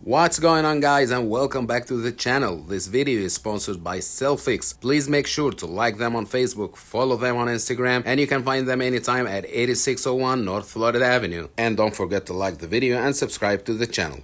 What's going on, guys, and welcome back to the channel. This video is sponsored by Selfix. Please make sure to like them on Facebook, follow them on Instagram, and you can find them anytime at 8601 North Florida Avenue. And don't forget to like the video and subscribe to the channel.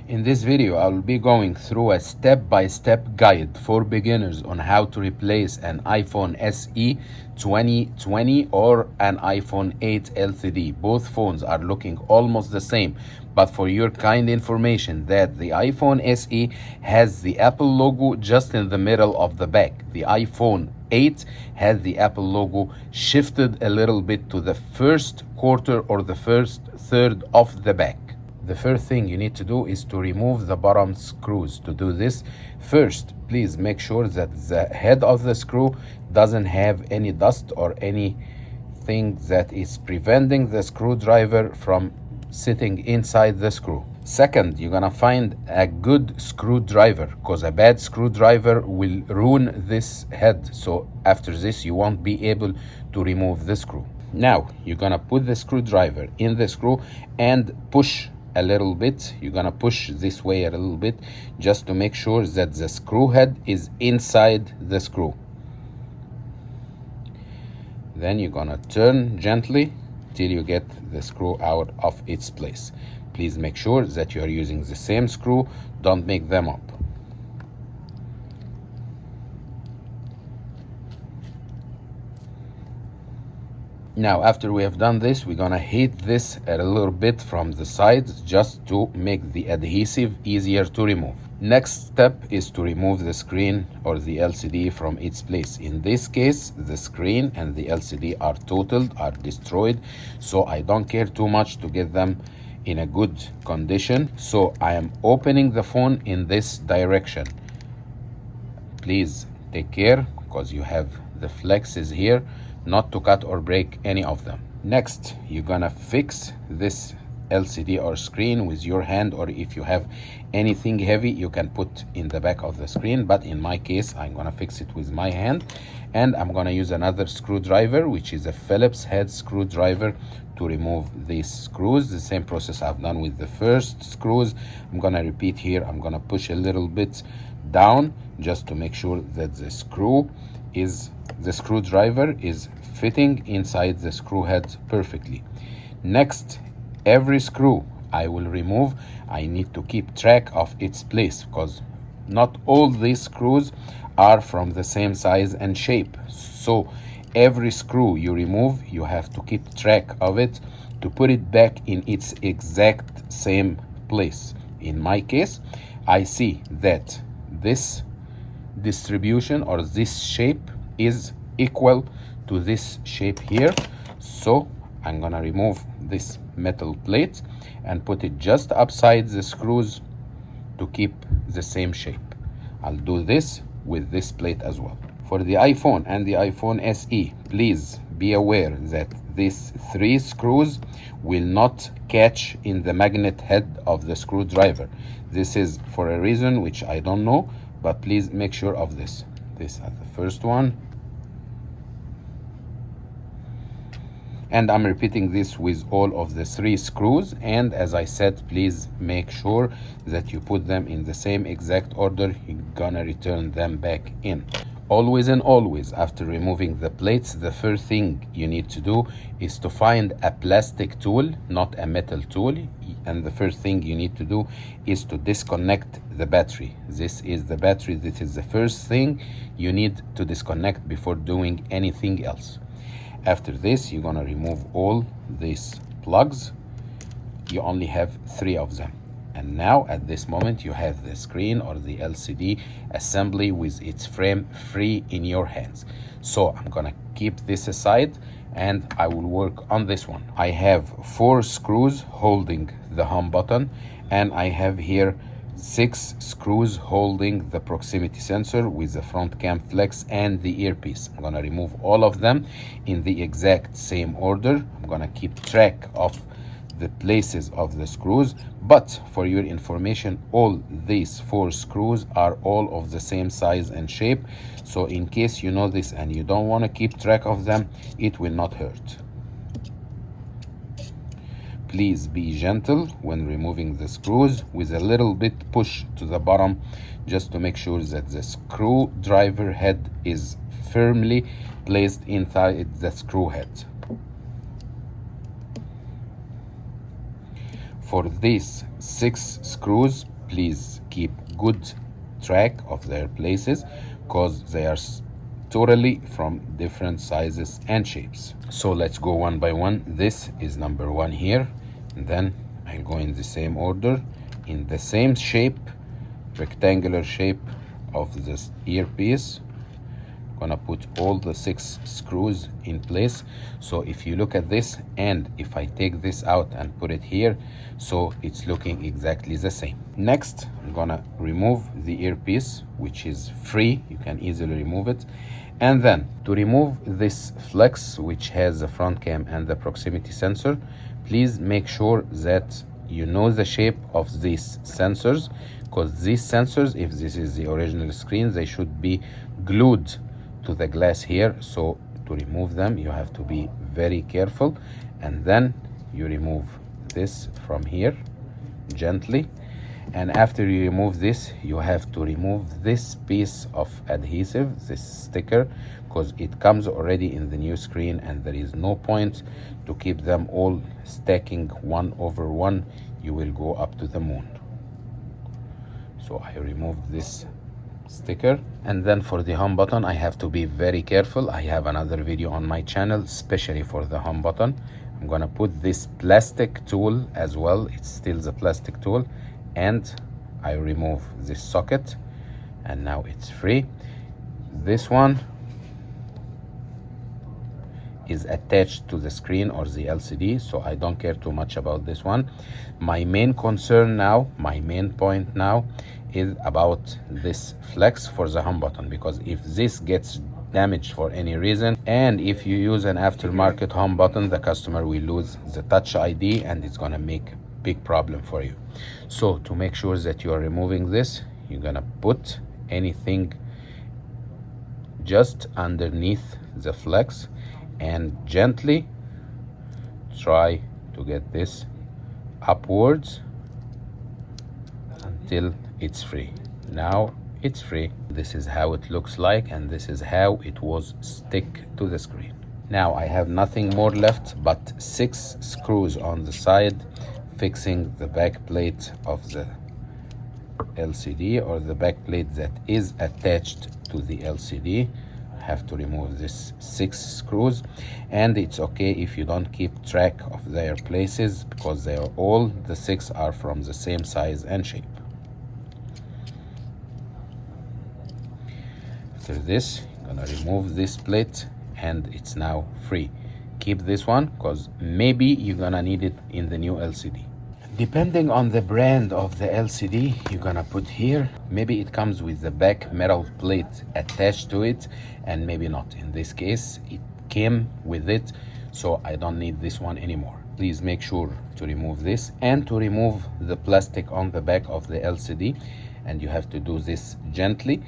In this video, I will be going through a step-by-step guide for beginners on how to replace an iPhone SE 2020 or an iPhone 8 LCD. Both phones are looking almost the same, but for your kind information that the iPhone SE has the Apple logo just in the middle of the back. The iPhone 8 had the Apple logo shifted a little bit to the first quarter or the first third of the back. The first thing you need to do is to remove the bottom screws. To do this, first, please make sure that the head of the screw doesn't have any dust or anything that is preventing the screwdriver from sitting inside the screw. Second, you're gonna find a good screwdriver, because a bad screwdriver will ruin this head. So after this, you won't be able to remove the screw. Now, you're gonna put the screwdriver in the screw and push a little bit. You're gonna push this way a little bit just to make sure that the screw head is inside the screw. Then you're gonna turn gently till you get the screw out of its place. Please make sure that you are using the same screw. Don't make them up. Now, after we have done this, we're gonna heat this a little bit from the sides just to make the adhesive easier to remove. Next step is to remove the screen or the LCD from its place. In this case, the screen and the LCD are totaled, are destroyed, so I don't care too much to get them in a good condition. So I am opening the phone in this direction. Please take care, because you have the flexes here, not to cut or break any of them. Next, you're gonna fix this LCD or screen with your hand, or if you have anything heavy you can put in the back of the screen, but in my case I'm gonna fix it with my hand, and I'm gonna use another screwdriver, which is a Phillips head screwdriver, to remove these screws. The same process I've done with the first screws, I'm gonna repeat here. I'm gonna push a little bit down just to make sure that the screwdriver is fitting inside the screw head perfectly. Next, every screw I will remove, I need to keep track of its place, because not all these screws are from the same size and shape. So every screw you remove, you have to keep track of it to put it back in its exact same place. In my case, I see that this distribution or this shape is equal to this shape here, so I'm gonna remove this metal plate and put it just upside the screws to keep the same shape. I'll do this with this plate as well. For the iPhone and the iPhone SE, please be aware that these 3 screws will not catch in the magnet head of the screwdriver. This is for a reason which I don't know, but please make sure of this. This is the first one, and I'm repeating this with all of the 3 screws. And as I said, please make sure that you put them in the same exact order. You're gonna return them back in. Always and always, after removing the plates, the first thing you need to do is to find a plastic tool, not a metal tool. And the first thing you need to do is to disconnect the battery. This is the battery. This is the first thing you need to disconnect before doing anything else. After this, you're gonna remove all these plugs. You only have 3 of them. And now at this moment, you have the screen or the LCD assembly with its frame free in your hands. So I'm gonna keep this aside and I will work on this one. I have 4 screws holding the home button, and I have here 6 screws holding the proximity sensor with the front cam flex and the earpiece. I'm gonna remove all of them in the exact same order. I'm gonna keep track of the places of the screws. But for your information, all these 4 screws are all of the same size and shape, so in case you know this and you don't want to keep track of them, it will not hurt. Please be gentle when removing the screws, with a little bit push to the bottom, just to make sure that the screwdriver head is firmly placed inside the screw head. For these 6 screws, please keep good track of their places, because they are totally from different sizes and shapes. So let's go one by one. This is number 1 here, and then I'll go in the same order, in the same shape, rectangular shape of this earpiece. Gonna put all the 6 screws in place. So if you look at this, and if I take this out and put it here, so it's looking exactly the same. Next, I'm gonna remove the earpiece, which is free. You can easily remove it. And then to remove this flex, which has the front cam and the proximity sensor, please make sure that you know the shape of these sensors, because these sensors, if this is the original screen, they should be glued to the glass here. So to remove them, you have to be very careful, and then you remove this from here gently. And after you remove this, you have to remove this piece of adhesive, this sticker, because it comes already in the new screen, and there is no point to keep them all stacking 1 over 1. You will go up to the moon. So I removed this sticker. And then for the home button, I have to be very careful. I have another video on my channel especially for the home button. I'm gonna put this plastic tool as well. It's still the plastic tool, and I remove this socket, and now it's free. This one is attached to the screen or the LCD, so I don't care too much about this one. My main concern now, my main point now, is about this flex for the home button, because if this gets damaged for any reason, and if you use an aftermarket home button, the customer will lose the touch ID, and it's gonna make big problem for you. So to make sure that you are removing this, you're gonna put anything just underneath the flex and gently try to get this upwards until it's free. Now it's free. This is how it looks like, and this is how it was stick to the screen. Now I have nothing more left but 6 screws on the side, fixing the back plate of the LCD, or the back plate that is attached to the LCD. Have to remove this 6 screws, and it's okay if you don't keep track of their places, because they are all, the 6 are from the same size and shape. After this, I'm gonna remove this plate, and it's now free. Keep this one, because maybe you're gonna need it in the new LCD. Depending on the brand of the LCD you're gonna put here, maybe it comes with the back metal plate attached to it, and maybe not. In this case, it came with it, so I don't need this one anymore. Please make sure to remove this, and to remove the plastic on the back of the LCD, and you have to do this gently,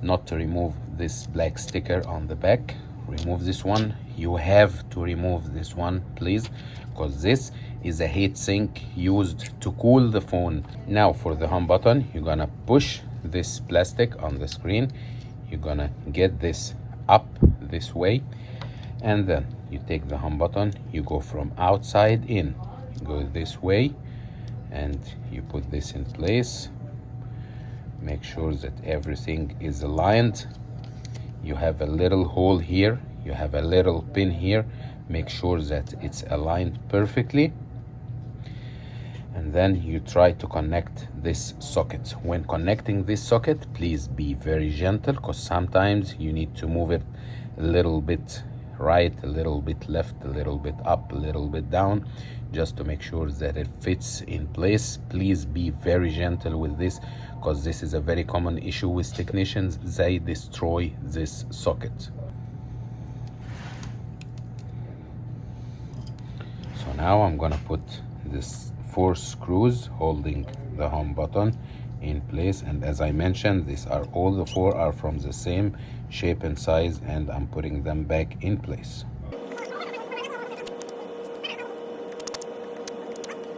not to remove this black sticker on the back. Remove this one. You have to remove this one, please, because this is a heat sink used to cool the phone. Now for the home button, you're gonna push this plastic on the screen. You're gonna get this up this way, and then you take the home button, you go from outside in, you go this way, and you put this in place. Make sure that everything is aligned. You have a little hole here, you have a little pin here. Make sure that it's aligned perfectly, and then you try to connect this socket. When connecting this socket, please be very gentle, because sometimes you need to move it a little bit right, a little bit left, a little bit up, a little bit down, just to make sure that it fits in place. Please be very gentle with this, because this is a very common issue with technicians. They destroy this socket. So now I'm gonna put this 4 screws holding the home button in place, and as I mentioned, these are all the 4 are from the same shape and size, and I'm putting them back in place.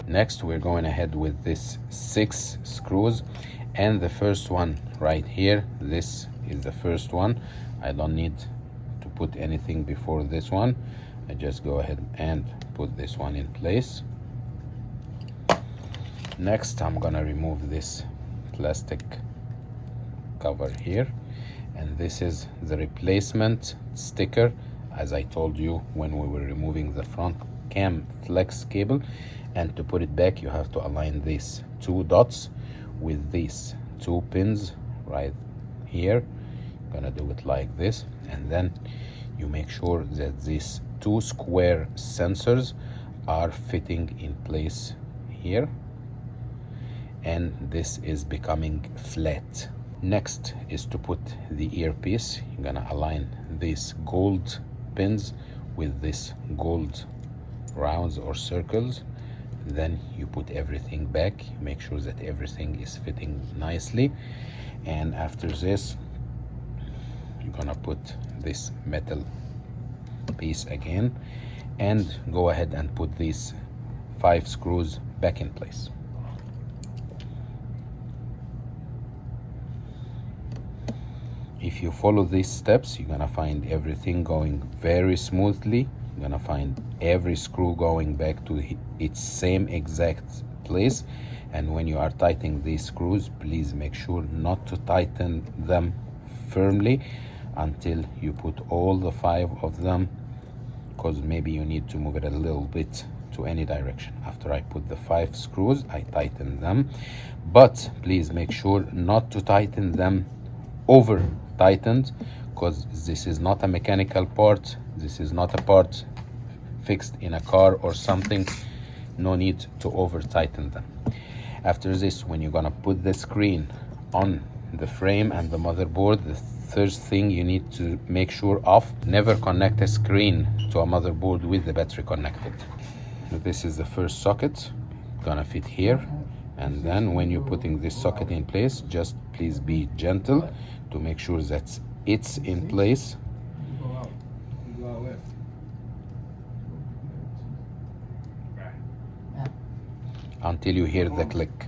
Next, we're going ahead with this 6 screws, and the first one right here, this is the first one. I don't need to put anything before this one. I just go ahead and put this one in place. Next, I'm gonna remove this plastic cover here, and this is the replacement sticker, as I told you when we were removing the front cam flex cable. And to put it back, you have to align these 2 dots with these 2 pins right here. Gonna do it like this, and then you make sure that these 2 square sensors are fitting in place here, and this is becoming flat. Next is to put the earpiece. You're gonna align these gold pins with this gold rounds or circles. Then you put everything back, make sure that everything is fitting nicely, and after this you're gonna put this metal piece again and go ahead and put these 5 screws back in place. If you follow these steps, you're gonna find everything going very smoothly. You're gonna find every screw going back to its same exact place, and when you are tightening these screws, please make sure not to tighten them firmly until you put all the 5 of them, because maybe you need to move it a little bit to any direction. After I put the 5 screws, I tighten them, but please make sure not to tighten them over tightened, because this is not a mechanical part. This is not a part fixed in a car or something. No need to over tighten them. After this, when you're gonna put the screen on the frame and the motherboard, the first thing you need to make sure of, never connect a screen to a motherboard with the battery connected. This is the first socket, gonna fit here, and then when you're putting this socket in place, just please be gentle to make sure that it's in place. Until you hear the click.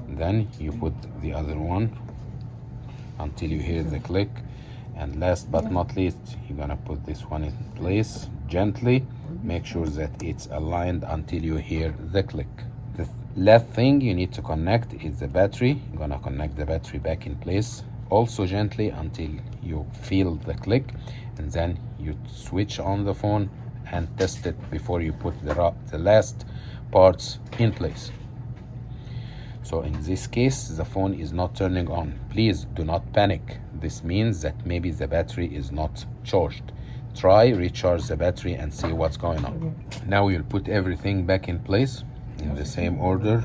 Then you put the other one until you hear the click, and last but not least, you're gonna put this one in place gently. Make sure that it's aligned until you hear the click. The last thing you need to connect is the battery. You're gonna connect the battery back in place also gently until you feel the click, and then you switch on the phone and test it before you put the last parts in place. So in this case, the phone is not turning on. Please do not panic. This means that maybe the battery is not charged. Try recharge the battery and see what's going on. Now you'll put everything back in place in the same order.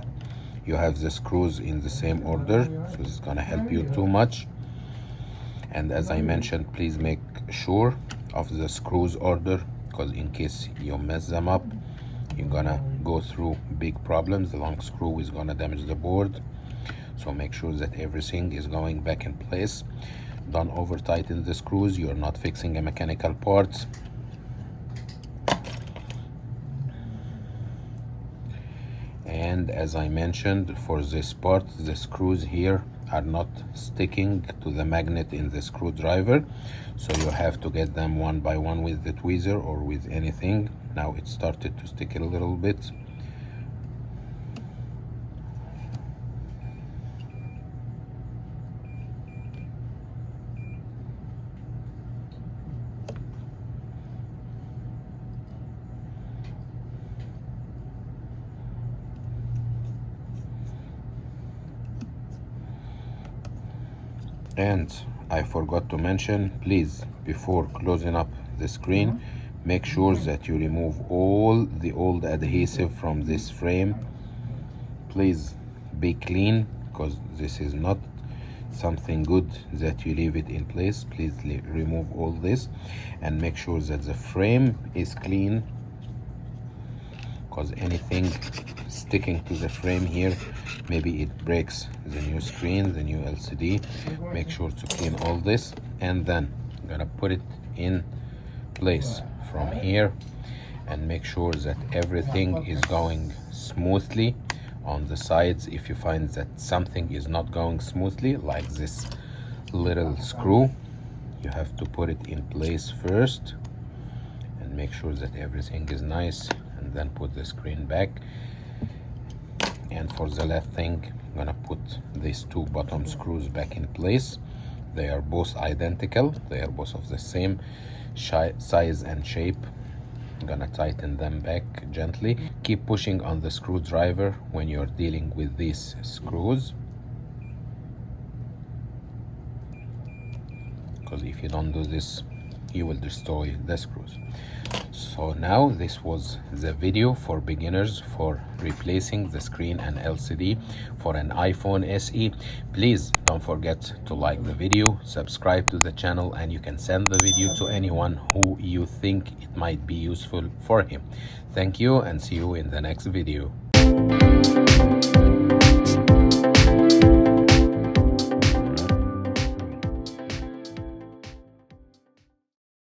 You have the screws in the same order, so it's gonna help you too much. And as I mentioned, please make sure of the screws order, because in case you mess them up, you're gonna go through big problems. The long screw is gonna damage the board. So make sure that everything is going back in place. Don't over tighten the screws. You're not fixing a mechanical part. And as I mentioned, for this part, the screws here are not sticking to the magnet in the screwdriver, so you have to get them one by one with the tweezer or with anything. Now it started to stick a little bit. And I forgot to mention, please, before closing up the screen, make sure that you remove all the old adhesive from this frame. Please be clean, because this is not something good that you leave it in place. Please remove all this and make sure that the frame is clean. because anything sticking to the frame here, maybe it breaks the new screen, the new LCD. Make sure to clean all this, and then I'm gonna put it in place from here and make sure that everything is going smoothly on the sides. If you find that something is not going smoothly, like this little screw, you have to put it in place first and make sure that everything is nice, and then put the screen back. And for the last thing, I'm gonna put these two bottom screws back in place. They are both identical, they are both of the same size and shape. I'm gonna tighten them back gently. Keep pushing on the screwdriver when you're dealing with these screws, because if you don't do this, you will destroy the screws. So now this was the video for beginners for replacing the screen and LCD for an iPhone SE. Please don't forget to like the video, subscribe to the channel, and you can send the video to anyone who you think it might be useful for him. Thank you, and see you in the next video.